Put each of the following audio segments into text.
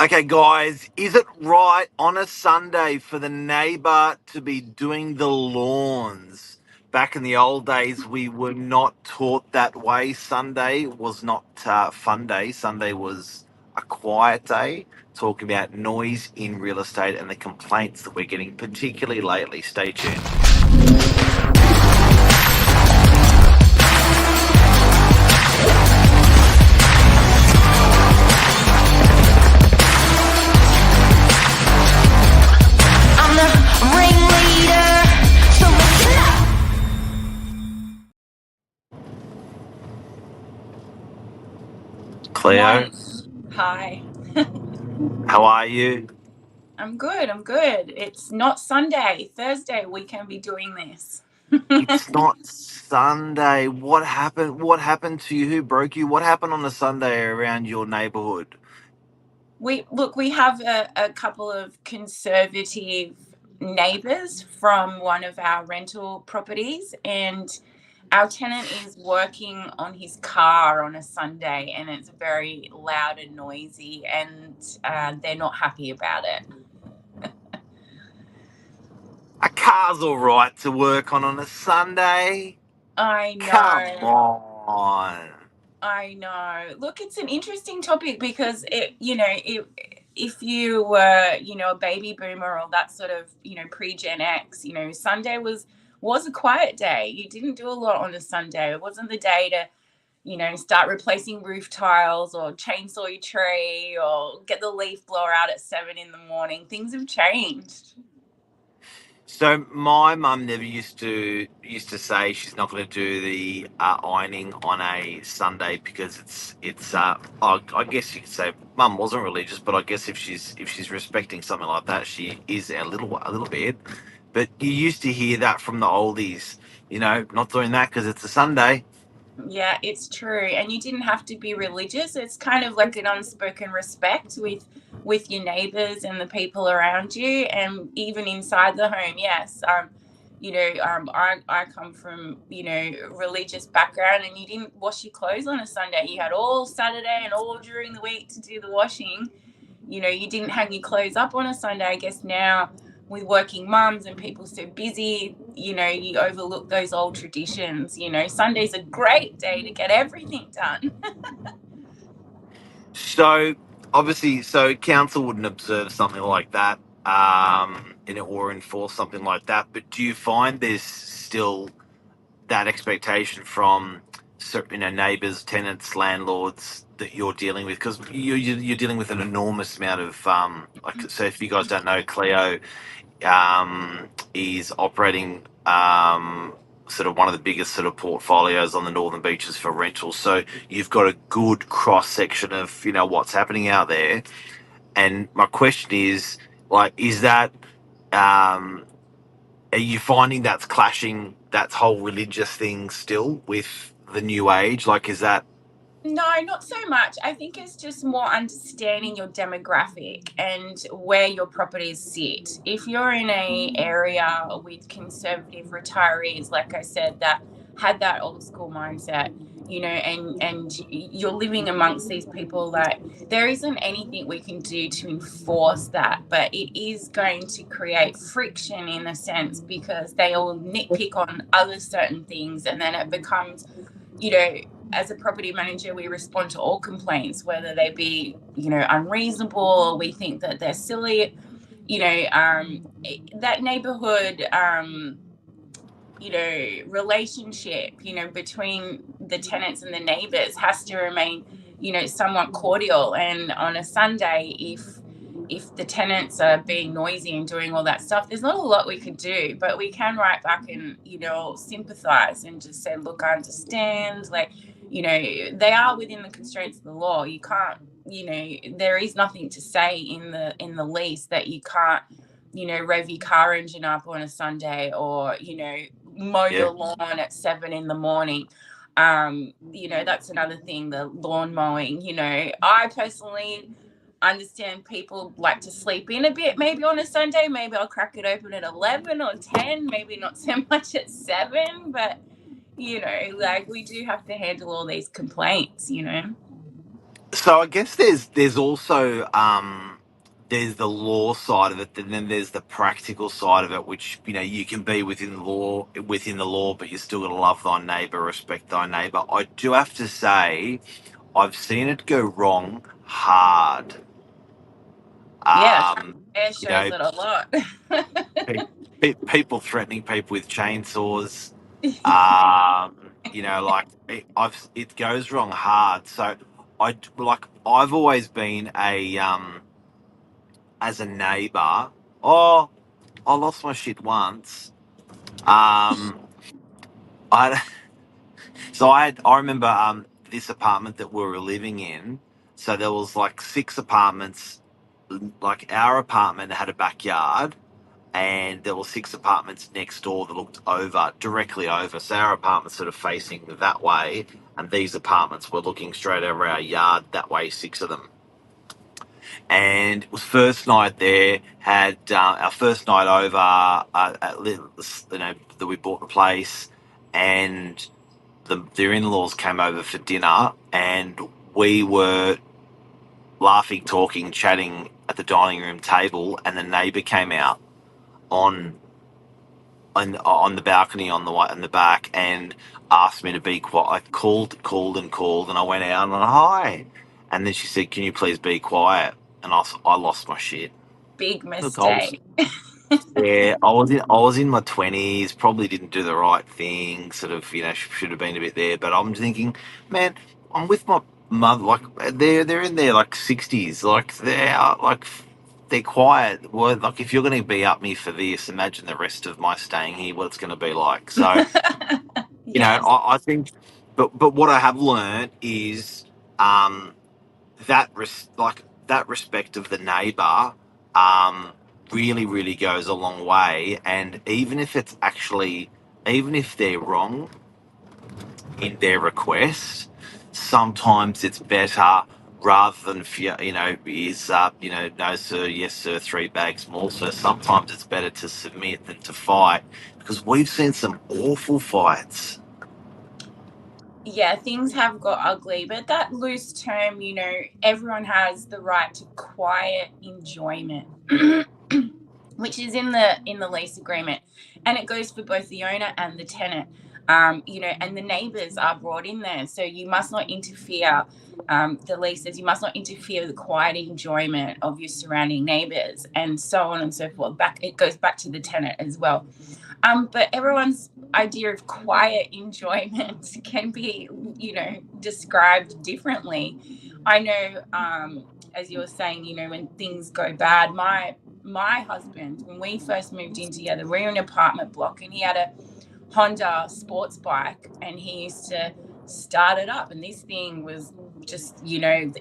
Okay, guys, is it right on a Sunday for the neighbour to be doing the lawns? Back in the old days, we were not taught that way. Sunday was not fun day. Sunday was a quiet day, talking about noise in real estate and the complaints that we're getting, particularly lately. Stay tuned. I'm the ringleader, so listen up. Cleo, Hi. how are you? I'm good. It's not Sunday, Thursday. We can be doing this. It's not Sunday. What happened? What happened to you? Who broke you? What happened on a Sunday around your neighborhood? We have a couple of conservative neighbors from one of our rental properties, and our tenant is working on his car on a Sunday, and it's very loud and noisy, and they're not happy about it. A car's all right to work on a Sunday. I know. Come on. I know. Look, it's an interesting topic because if you were, a baby boomer or that sort of, pre-Gen X, Sunday was a quiet day. You didn't do a lot on a Sunday. It wasn't the day to, start replacing roof tiles or chainsaw your tree or get the leaf blower out at 7 a.m. Things have changed. So my mum never used to say she's not going to do the ironing on a Sunday because it's I guess you could say mum wasn't religious, but I guess if she's respecting something like that, she is a little bit. But you used to hear that from the oldies, not doing that because it's a Sunday. Yeah, it's true. And you didn't have to be religious. It's kind of like an unspoken respect with your neighbors and the people around you, and even inside the home. Yes. I come from, religious background, and you didn't wash your clothes on a Sunday. You had all Saturday and all during the week to do the washing. You didn't hang your clothes up on a Sunday. I guess now with working mums and people so busy, you overlook those old traditions. Sunday's a great day to get everything done. So obviously, council wouldn't observe something like that, or enforce something like that. But do you find there's still that expectation from neighbours, tenants, landlords that you're dealing with? Because you're dealing with an enormous amount of so if you guys don't know, Cleo is operating sort of one of the biggest sort of portfolios on the northern beaches for rentals. So you've got a good cross section of what's happening out there. And my question is, is that are you finding that's clashing, that whole religious thing still with the new age? Is that? No, not so much. I think it's just more understanding your demographic and where your properties sit. If you're in an area with conservative retirees, like I said, that had that old school mindset, and you're living amongst these people, that there isn't anything we can do to enforce that, but it is going to create friction in a sense, because they all nitpick on other certain things, and then it becomes, as a property manager, we respond to all complaints, whether they be, unreasonable, or we think that they're silly. That neighborhood, relationship, between the tenants and the neighbors has to remain, somewhat cordial. And on a Sunday, if the tenants are being noisy and doing all that stuff, there's not a lot we could do, but we can write back and, sympathize and just say, look, I understand, they are within the constraints of the law. You can't, there is nothing to say in the lease that you can't, rev your car engine up on a Sunday, or, mow your lawn at 7 a.m. That's another thing, the lawn mowing. I personally understand people like to sleep in a bit, maybe on a Sunday. Maybe I'll crack it open at 11 or 10, maybe not so much at 7, but we do have to handle all these complaints. So I guess there's also there's the law side of it, and then there's the practical side of it, which you can be within the law, but you still got to love thy neighbour, respect thy neighbour. I do have to say, I've seen it go wrong hard. Yeah, air You shows know, it a lot. people threatening people with chainsaws. Like it goes wrong hard. So I've always been a as a neighbour. Oh, I lost my shit once. Um, I I remember this apartment that we were living in. So there was like six apartments. Like our apartment had a backyard, and there were six apartments next door that looked directly over. So our apartment's sort of facing that way, and these apartments were looking straight over our yard that way. Six of them. And it was first night there. Had our first night over that we bought the place, and their in-laws came over for dinner, and we were laughing, talking, chatting at the dining room table, and the neighbour came out on on the balcony on the back and asked me to be quiet. I called, and I went out and hi, and then she said, "Can you please be quiet?" And I lost my shit. Big Look, I was mistake. yeah, I was in my 20s, probably didn't do the right thing, sort of, should have been a bit there. But I'm thinking, man, I'm with my mother, like they're in their like 60s, they're quiet. Well, like if you're going to be up me for this, imagine the rest of my staying here, what it's going to be like. So Yes. I think, but what I have learned is um, that respect of the neighbour um, really really goes a long way, and even if they're wrong in their request, sometimes it's better rather than is no sir, yes sir, three bags more sir. Sometimes it's better to submit than to fight, because we've seen some awful fights. Yeah, things have got ugly, but that loose term, everyone has the right to quiet enjoyment, which is in the lease agreement, and it goes for both the owner and the tenant. And the neighbours are brought in there, so you must not interfere. The lease says you must not interfere with the quiet enjoyment of your surrounding neighbours, and so on and so forth. It goes back to the tenant as well. But everyone's idea of quiet enjoyment can be, described differently. I know, as you were saying, when things go bad, my husband, when we first moved in together, we were in an apartment block, and he had a Honda sports bike, and he used to start it up, and this thing was just,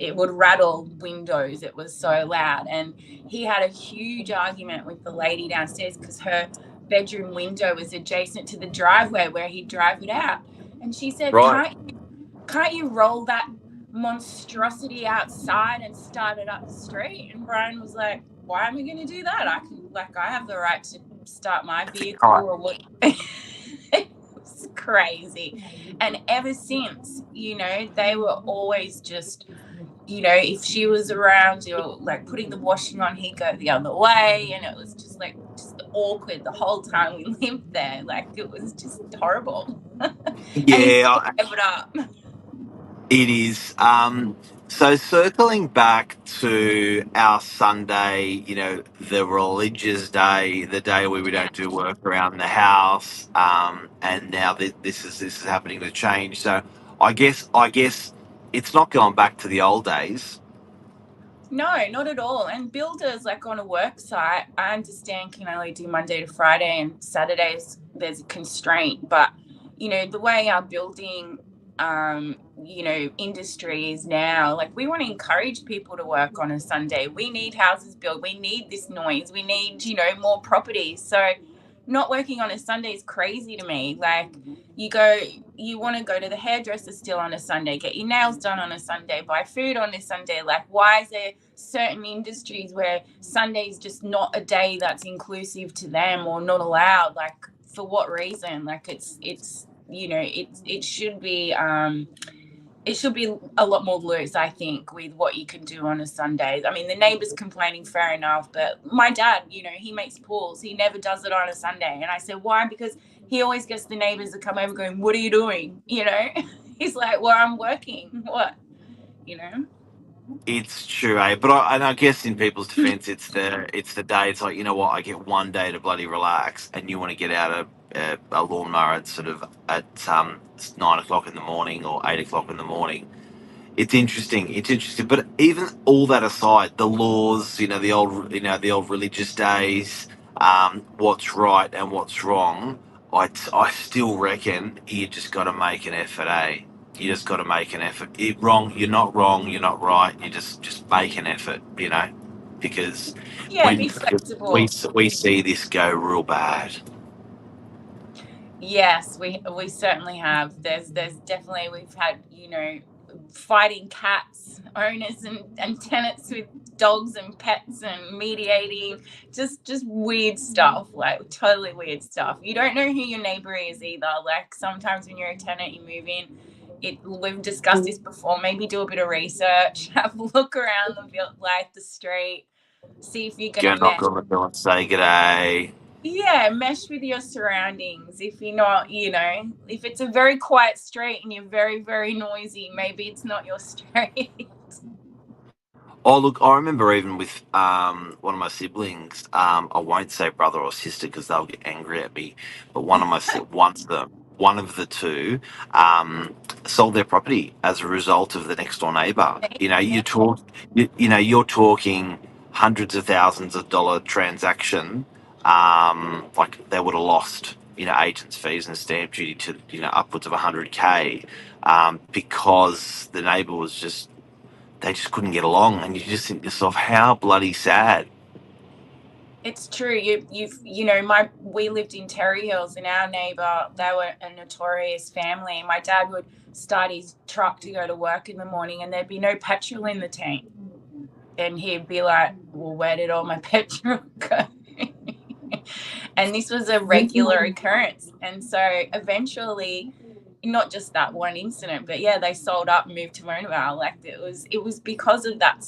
it would rattle windows. It was so loud, and he had a huge argument with the lady downstairs because her bedroom window was adjacent to the driveway where he'd drive it out, and she said, Right. can't you roll that monstrosity outside and start it up the street? And Brian was like, why am I going to do that? I have the right to start my vehicle Right. or what. It was crazy. And ever since, they were always just, if she was around, like putting the washing on, he'd go the other way, and it was just awkward the whole time we lived there. Like, it was just horrible. And he still Yeah, gave it up. it is. So circling back to our Sunday, the religious day, the day where we Yeah. don't do work around the house, and now this is happening to change. So I guess it's not going back to the old days. No, not at all. And builders, like on a work site, I understand can only do Monday to Friday, and Saturdays there's a constraint. But, the way our building, industry is now, like, we want to encourage people to work on a Sunday. We need houses built. We need this noise. We need, more property. So not working on a Sunday is crazy to me. Like, you want to go to the hairdresser still on a Sunday, get your nails done on a Sunday, buy food on a Sunday. Like, why is there certain industries where Sunday is just not a day that's inclusive to them or not allowed? Like, for what reason? Like, it should be, it should be a lot more loose, I think, with what you can do on a Sunday. I mean, the neighbours complaining, fair enough, but my dad, you know, he makes pools. He never does it on a Sunday. And I said, why? Because he always gets the neighbours to come over going, what are you doing? You know, he's like, well, I'm working. What? You know? It's true, eh? But I guess in people's defence, it's the day. It's like, you know what? I get one day to bloody relax, and you want to get out a lawnmower at sort of at 9 o'clock in the morning or 8 o'clock in the morning. It's interesting. It's interesting. But even all that aside, the laws, the old religious days, what's right and what's wrong, I still reckon you just got to make an effort, eh? You just got to make an effort. You're not wrong. You're not right. You just make an effort, because Yeah, when be we flexible. we see this go real bad. Yes, we certainly have. There's definitely, we've had, you know, fighting cats, owners and tenants with dogs and pets and mediating, just weird stuff, like totally weird stuff. You don't know who your neighbor is either. Like sometimes when you're a tenant, you move in. We've discussed this before. Maybe do a bit of research, have a look around the street, see if you're Go gonna knock mesh. on the door and say g'day. Yeah, mesh with your surroundings. If you're not, you know, if it's a very quiet street and you're very, very noisy, maybe it's not your street. Oh, look, I remember even with one of my siblings. I won't say brother or sister because they'll get angry at me. But one of the two, sold their property as a result of the next door neighbour. Yeah, You're talking hundreds of thousands of dollar transaction. Like they would have lost, agents' fees and stamp duty to, upwards of 100K, because the neighbour was just they just couldn't get along, and you just think to yourself, how bloody sad. it's true. We lived in Terry Hills, and our neighbour, they were a notorious family. My dad would start his truck to go to work in the morning, and there'd be no petrol in the tank, and he'd be like, "Well, where did all my petrol go?" And this was a regular occurrence. And so eventually, not just that one incident, but yeah, they sold up and moved to Monavale. Like it was because of that,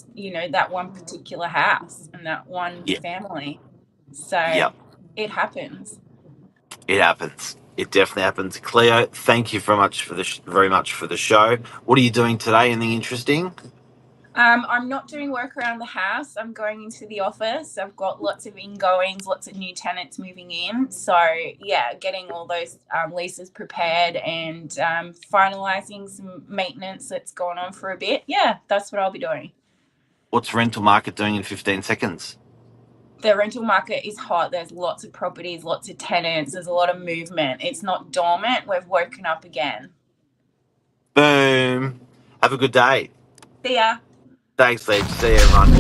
that one particular house and that one Yeah, family. So yeah, it happens. it happens. It definitely happens. Cleo, thank you very much for the show. What are you doing today? Anything interesting? I'm not doing work around the house. I'm going into the office. I've got lots of ingoings, lots of new tenants moving in. So yeah, getting all those leases prepared and finalising some maintenance that's gone on for a bit. Yeah, that's what I'll be doing. What's rental market doing in 15 seconds? The rental market is hot. There's lots of properties, lots of tenants. There's a lot of movement. It's not dormant. We've woken up again. Boom. Have a good day. See ya. Thanks, Lee. See you, everyone.